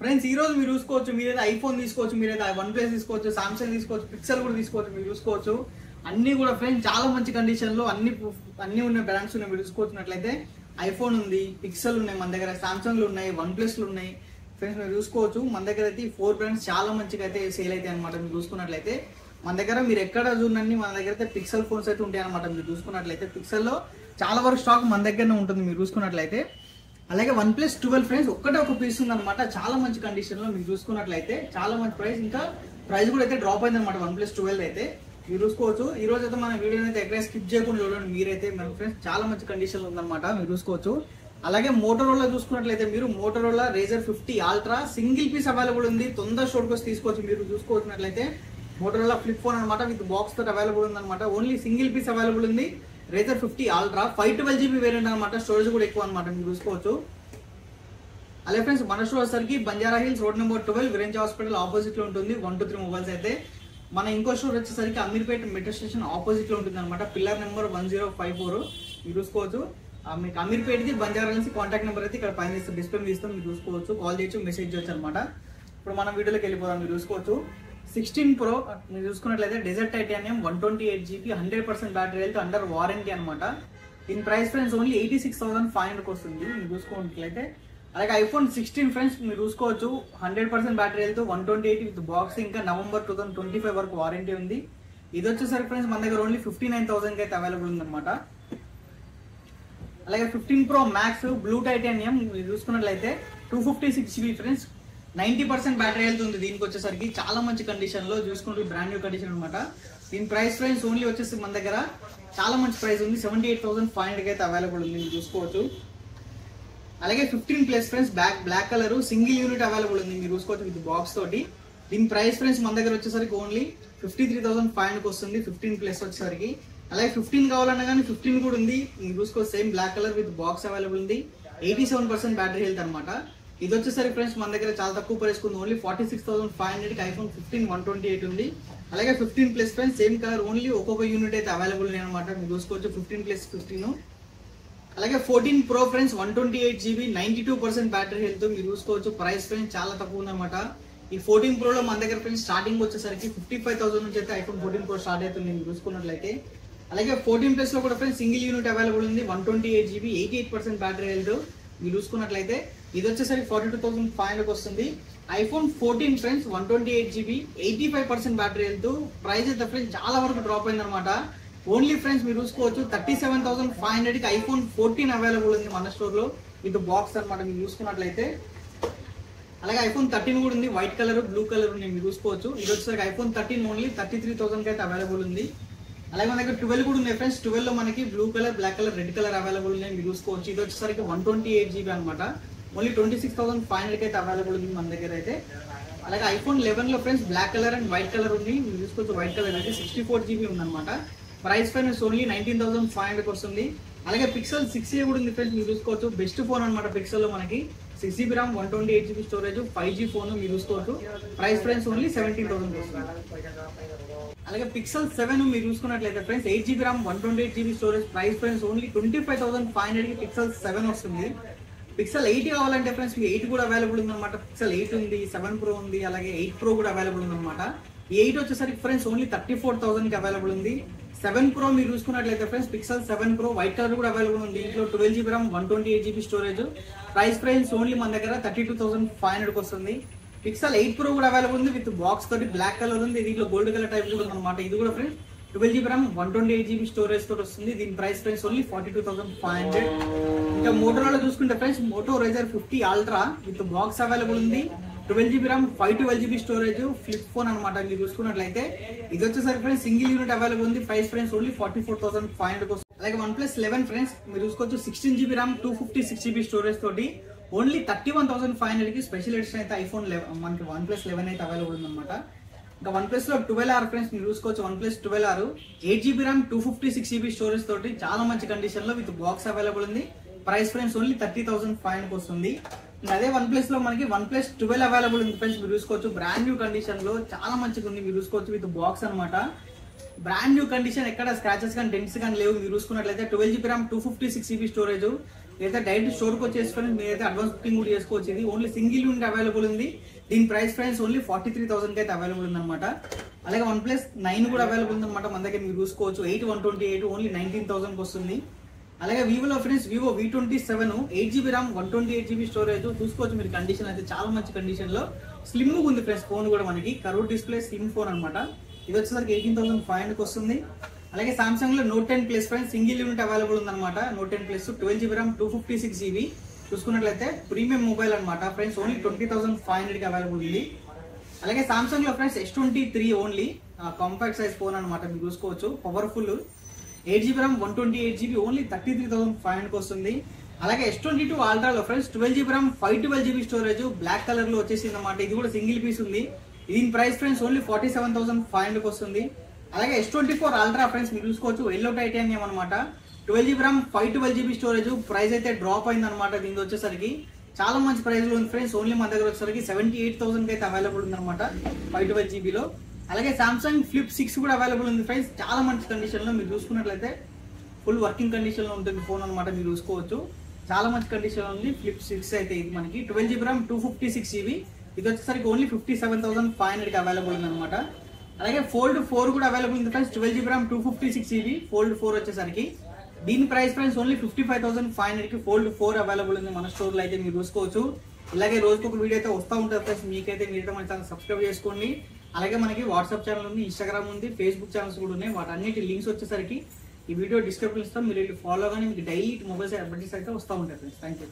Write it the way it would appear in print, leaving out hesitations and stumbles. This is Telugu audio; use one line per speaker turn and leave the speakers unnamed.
ఫ్రెండ్స్ ఈ రోజు మీరు చూసుకోవచ్చు, మీరైతే ఐఫోన్ తీసుకోవచ్చు, మీరైతే వన్ ప్లస్ తీసుకోవచ్చు, సామ్సంగ్ తీసుకోవచ్చు, పిక్సెల్ కూడా తీసుకోవచ్చు, మీరు చూసుకోవచ్చు. అన్ని కూడా ఫ్రెండ్స్ చాలా మంచి కండిషన్ లో అన్ని ఉన్న బ్రాండ్స్ ఉన్నాయి. మీరు చూసుకోవచ్చినట్లయితే ఐఫోన్ ఉంది, పిక్సెల్ ఉన్నాయి, మన దగ్గర సామ్సంగ్లు ఉన్నాయి, వన్ ప్లస్లు ఉన్నాయి. ఫ్రెండ్స్ మీరు చూసుకోవచ్చు, మన దగ్గర అయితే 4 బ్రాండ్స్ చాలా మంచిగా అయితే సేల్ అయితే అనమాట. మీరు చూసుకున్నట్లయితే మన దగ్గర మీరు ఎక్కడ చూడండి, మన దగ్గర అయితే పిక్సెల్ ఫోన్స్ అయితే ఉంటాయి అనమాట. మీరు చూసుకున్నట్లయితే పిక్సెల్లో చాలా వరకు స్టాక్ మన దగ్గరనే ఉంటుంది. మీరు చూసుకున్నట్లయితే అలాగే వన్ ప్లస్ 12 ఫ్రెండ్స్ ఒక పీస్ ఉంది అనమాట. చాలా మంచి కండిషన్ లో మీరు చూసుకున్నట్లయితే చాలా మంచి ప్రైస్, ఇంకా ప్రైస్ కూడా అయితే డ్రాప్ అయింది అనమాట. వన్ ప్లస్ 12 అయితే మీరు చూసుకోవచ్చు. ఈ రోజు అయితే మన వీడియో అయితే ఎక్కడ స్కిప్ చేయకుండా చూడండి. మీరైతే మన ఫ్రెండ్స్ చాలా మంచి కండిషన్ ఉందన్నమాట. మీరు చూసుకోవచ్చు. అలాగే మోటరోలా చూసుకున్నట్లయితే మీరు Motorola Razr 50 ultra single piece available ఉంది. తొందర షోట్ కోసం తీసుకోవచ్చు. మీరు చూసుకోవచ్చినట్లయితే మోటరోలా ఫ్లిప్ ఫోన్ అనమాట, విత్ బాక్స్ తోటి అవైలబుల్ ఉంది అనమాట. ఓన్లీ సింగిల్ పీస్ అవైలబుల్ ఉంది. రేజర్ 50 అల్ట్రా 512 GB వేరియంట్ అనమాట. స్టోరేజ్ కూడా ఎక్కువ అనమాట. మీరు చూసుకోవచ్చు. అలాగే ఫ్రెండ్స్ మన స్టోర్ వచ్చేసరికి బంజారా హిల్స్ రోడ్ నెంబర్ 12 విరేంజ్ హాస్పిటల్ ఆపోజిట్ లో ఉంటుంది. 123 మొబైల్స్ అయితే. మన ఇంకో స్టోర్ వచ్చేసరికి అమీర్పేట మెట్రో స్టేషన్ ఆపోజిట్ లో ఉంటుంది అనమాట. పిల్లర్ నెంబర్ 1054 మీరు చూసుకోవచ్చు. మీకు అమీర్పేటది బంజారా హిల్స్ కాంటాక్ట్ నెంబర్ అయితే ఇక్కడ పైన డిస్ప్లే తీస్తాం. మీరు చూసుకోవచ్చు, కాల్ చేయొచ్చు, మెసేజ్ చేయొచ్చు అనమాట. ఇప్పుడు మనం వీడియోలోకి వెళ్ళిపోదాం. మీరు చూసుకోవచ్చు 16 Pro మీరు చూసుకున్నట్లయితే desert titanium 128 GB 100% battery health under warranty అనమాట. దీని ప్రైస్ ఫ్రెండ్స్ ఓన్లీ 86,500 వస్తుంది. మీరు చూసుకున్నట్లయితే అలాగే ఐఫోన్ 16 ఫ్రెండ్స్ మీరు చూసుకోవచ్చు, 100% బ్యాటరీ హెల్త్ 128 విత్ బాక్స్, ఇంకా నవంబర్ 2025 వరకు వారంటీ ఉంది. ఇది వచ్చేసరికి ఫ్రెండ్స్ మన దగ్గర ఓన్లీ 59,000 అయితే అవైలబుల్ ఉందన్నమాట. అలాగే 15 Pro మ్యాక్స్ బ్లూ టైటానియం మీరు చూసుకున్నట్లయితే 256 GB ఫ్రెండ్స్ 90% బ్యాటరీ హెల్త్ ఉంది. దీనికి వచ్చేసరికి చాలా మంచి కండిషన్ లో చూసుకుంటే బ్రాండ్ న్యూ కండిషన్ అనమాట. దీని ప్రైస్ ఫ్రెండ్స్ ఓన్లీ వచ్చేసి మన దగ్గర చాలా మంచి ప్రైస్ ఉంది. 78,500 అయితే అవైలబుల్ ఉంది. మీరు చూసుకోవచ్చు. అలాగే 15 plus friends black colour single unit available ఉంది. మీరు చూసుకోవచ్చు విత్ బాక్స్ తోటి. దీని ప్రైస్ ఫ్రెండ్స్ మన దగ్గర వచ్చేసరికి ఓన్లీ 53,500 వస్తుంది. 15 ప్లస్ వచ్చేసరికి. అలాగే 15 కావాలన్నా కానీ 15 కూడా ఉంది. మీరు చూసుకోవచ్చు, same black colour with box available ఉంది. 87% బ్యాటరీ హెల్త్ అనమాట. ఇది వచ్చేసరికి ఫ్రెండ్స్ మన దగ్గర చాలా తక్కువ ప్రైస్ ఉంది. ఓన్లీ 46,500 ఐఫోన్ 15 128 ఉంది. అలాగే 15 plus friends same colour only ఒక్కొక్క యూనిట్ అయితే అవైలబుల్ ఉంది అనమాట. మీరు చూసుకోవచ్చు 15 ప్లస్ 15. అలాగే 14 Pro friends 128 GB 92% battery health. మీరు చూసుకోవచ్చు ప్రైస్ ఫ్రెండ్స్ చాలా తక్కువ ఉందన్నమాట. ఈ 14 Pro లో మన దగ్గర ఫ్రెండ్స్ స్టార్టింగ్ వచ్చేసరికి 55,000 నుంచి అయితే ఐఫోన్ 14 Pro స్టార్ట్ అవుతుంది. మీరు చూసుకున్నట్లయితే అలాగే 14 ప్లస్ లో కూడా ఫ్రెండ్స్ సింగిల్ యూనిట్ అవైలబుల్ ఉంది. 128 GB 88% బ్యాటరీ హెల్త్. మీరు చూసుకున్నట్లయితే ఇది వచ్చేసరికి 42,500 వస్తుంది. IPhone 14 friends 128 GB 85% battery health. Price అయితే ఫ్రెండ్స్ చాలా వరకు డ్రాప్ అయింది అనమాట. ఓన్లీ ఫ్రెండ్స్ మీరు చూసుకోవచ్చు 37,500 కి ఐఫోన్ 14 అవైలబుల్ ఉంది మన స్టోర్ లో విత్ బాక్స్ అనమాట. మీరు చూసుకున్నట్లయితే అలాగే ఐఫోన్ 13 కూడా ఉంది. వైట్ కలర్ బ్లూ కలర్ ఉంది. మీరు చూసుకోవచ్చు. ఇది వచ్చేసరికి ఐఫోన్ 13 ఓన్లీ 33,000 అయితే అవైలబుల్ ఉంది. అలాగే మన దగ్గర 12 కూడా ఉన్నాయి ఫ్రెండ్స్. 12 లో మనకి blue colour, black colour, red colour available ఉన్నాయి. మీరు చూసుకోవచ్చు. ఇది వచ్చేసరికి 128 GB అనమాట. ఓన్లీ 26,500 అయితే అవైలబుల్ ఉంది మన దగ్గర అయితే. అలాగే ఐఫోన్ 11 లో friends black colour and white colour ఉంది. మీరు చూసుకోవచ్చు. వైట్ కలర్ అయితే 64 GB ఉందన్నమాట. ప్రైస్ ఫ్రెండ్స్ ఓన్లీ 19,500 వస్తుంది. అలాగే పిక్సెల్ 6a కూడా ఉంది ఫ్రెండ్స్. మీరు చూసుకోవచ్చు. బెస్ట్ ఫోన్ అనమాట. పిక్సెల్ లో మనకి 6 GB RAM 128 GB storage 5G phone. మీరు చూసుకోవచ్చు. ప్రైస్ ఫ్రెండ్స్ ఓన్లీ 17,000 వస్తుంది. అలాగే పిక్సెల్ 7 మీరు చూసుకున్నట్లయితే friends 8 GB RAM 128 GB storage. Price friends only 25,500 కి పిక్సెల్ 7 వస్తుంది. పిక్సెల్ 8 కావాలంటే ఫ్రెండ్స్ మీకు 8 కూడా అవైలబుల్ ఉందన్నమాట. పిక్సెల్ 8 ఉంది, 7 Pro ఉంది, అలాగే 8 Pro కూడా అవైలబుల్ ఉందన్నమాట. ఈ 8 వచ్చేసరికి ఫ్రెండ్స్ ఓన్లీ 34,000 కి అవైలబుల్ ఉంది. 7 Pro మీరు చూసుకున్నట్లయితే friends pixel 7 Pro white colour కూడా అవైలబుల్ ఉంది. దీంట్లో 12 GB RAM 128 GB storage. Price friends only మన దగ్గర 32,500 వస్తుంది. పిక్సెల్ 8 Pro కూడా అవైలబుల్ ఉంది విత్ బాక్స్ తోటి. బ్లాక్ కలర్ ఉంది. దీంట్లో గోల్డ్ కలర్ టైప్ కూడా ఉందన్నమాట. ఇది కూడా friends 12 GB RAM 128 GB storage తోటి వస్తుంది. దీని ప్రైస్ ఫ్రెండ్స్ ఓన్లీ 42,500. ఇంకా మోటరోలా చూసుకుంటే friends Moto Razr 50 ultra with box available ఉంది. 12 GB RAM 512 GB storage flip phone అనమాట. మీరు చూసుకున్నట్లయితే ఇది వచ్చేసరికి ఫ్రెండ్స్ సింగిల్ యూనిట్ అవైలబుల్ ఉంది. ప్రైస్ ఫ్రెండ్స్ ఓన్లీ 44,500 వస్తుంది. అలాగే OnePlus 11 ఫ్రెండ్స్ మీరు చూసుకోవచ్చు. 16 GB ర్యామ్ 256 GB స్టోరేజ్ తోటి ఓన్లీ 31,500 కి స్పెషల్ ఎడిషన్ అయితే ఐఫోన్ మనకి OnePlus 11 అయితే అవైలబుల్ ఉందన్నమాట. ఇంకా OnePlus లో 12R ఫ్రెండ్స్ మీరు చూసుకోవచ్చు. OnePlus 12R 8 GB RAM 256 GB storage తోటి చాలా మంచి కండిషన్ లో విత్ బాక్స్ అవైలబుల్ ఉంది. ప్రైస్ ఫ్రెండ్స్ ఓన్లీ 30,500 వస్తుంది. అదే OnePlus లో మనకి OnePlus 12 అవైలబుల్ ఉంది ఫ్రెండ్స్. మీరు చూసుకోవచ్చు. బ్రాండ్ న్యూ కండిషన్ లో చాలా మంచిగా ఉంది. మీరు చూసుకోవచ్చు విత్ బాక్స్ అనమాట. బ్రాండ్ న్యూ కండిషన్, ఎక్కడ స్క్రాచెస్ కానీ డెంట్స్ కానీ లేవు. మీరు చూసుకున్నట్లయితే 12 GB ర్యామ్ 256 GB స్టోరేజ్ లేదా డైరెక్ట్ స్టోర్కి వచ్చేసుకొని మీరైతే అడ్వాన్స్ బుకింగ్ కూడా చేసుకోవచ్చు. ఇది ఓన్లీ సింగిల్ యూనిట్ అవైలబుల్ ఉంది. దీని ప్రైస్ ఓన్లీ 43,000 అయితే అవైలబుల్ ఉంది అనమాట. అలాగే OnePlus 9 కూడా అవైలబుల్ ఉంది అనమాట మన దగ్గర. మీరు చూసుకోవచ్చు 8/128 ఓన్లీ 19,000 వస్తుంది. అలాగే వివోలో friends Vivo V27 8GB RAM 128GB storage చూసుకోవచ్చు మీరు. కండిషన్ అయితే చాలా మంచి కండిషన్ లో స్లిమ్ ఉంది ఫ్రెండ్స్. ఫోన్ కూడా మనకి కర్వ్ డిస్ప్లే స్లిమ్ ఫోన్ అనమాట. ఇది వచ్చేసరికి 18,500 వస్తుంది. అలాగే సామ్సంగ్ లో Note 10 Plus friends single unit available ఉందన్నమాట. Note 10 Plus 12GB RAM 256GB చూసుకున్నట్లయితే ప్రీమియం మొబైల్ అనమాట ఫ్రెండ్స్. ఓన్లీ 20,500 కి అవైలబుల్ ఉంది. అలాగే సామ్సంగ్ లో friends S23 only compact size phone అనమాట. మీరు చూసుకోవచ్చు powerful 8GB RAM 128GB only 33,500 వస్తుంది. అలాగే S22 అల్ట్రాలో ఫ్రెండ్స్ 12GB RAM 512GB స్టోరేజ్ బ్లాక్ కలర్ లో వచ్చేసింది అనమాట. ఇది కూడా సింగిల్ పీస్ ఉంది. దీని ప్రైస్ ఫ్రెండ్స్ ఓన్లీ 47,500 వస్తుంది. అలాగే S24 అల్ట్రా ఫ్రెండ్స్ మీరు చూసుకోవచ్చు ఎల్లో టైటానియం అనమాట. 12GB RAM 512GB storage price అయితే డ్రాప్ అయింది అనమాట. దీనికి వచ్చేసరికి చాలా మంచి ప్రైస్ లో ఉంది ఫ్రెండ్స్. ఓన్లీ మన దగ్గర వచ్చేసరికి 78,000 అయితే అవైలబుల్ ఉంది అనమాట 512GB లో. అలాగే సామ్సంగ్ Flip 6 కూడా అవైలబుల్ ఉంది ఫ్రెండ్స్. చాలా మంచి కండిషన్ లో మీరు చూసుకున్నట్లయితే ఫుల్ వర్కింగ్ కండిషన్ లో ఉంటుంది ఫోన్ అనమాట. మీరు చూసుకోవచ్చు చాలా మంచి కండిషన్ లో ఉంది Flip 6 అయితే. ఇది మనకి 12GB RAM 256GB ఇది వచ్చేసరికి ఓన్లీ 57,500 కి అవైలబుల్ ఉంది అనమాట. అలాగే Fold 4 కూడా అవైలబుల్ ఉంది friends. 12GB RAM 256GB Fold 4 వచ్చేసరికి దీని ప్రైస్ ఓన్లీ 55,500 కి Fold 4 అవైలబుల్ ఉంది మన స్టోర్ లో అయితే. మీరు చూసుకోవచ్చు ఇలాగే రోజుకు ఒక వీడియో అయితే వస్తూ ఉంటుంది ఫ్రెండ్స్. మీరైతే మన ఛానల్ సబ్స్క్రైబ్ చేసుకోండి. అలాగే మనకి వాట్సాప్ ఛానల్ ఉంది, ఇన్స్టాగ్రామ్ ఉంది, ఫేస్బుక్ ఛానల్స్ కూడా ఉన్నాయి. వాటన్నిటి లింక్స్ వచ్చేసరికి ఈ వీడియో డిస్క్రిప్షన్ ఇస్తాం. మీరు ఫాలో కానీ మీకు డైలీ మొబైల్స్ అప్డేట్స్ అయితే వస్తూ ఉంటాయి ఫ్రెండ్స్. Thank you.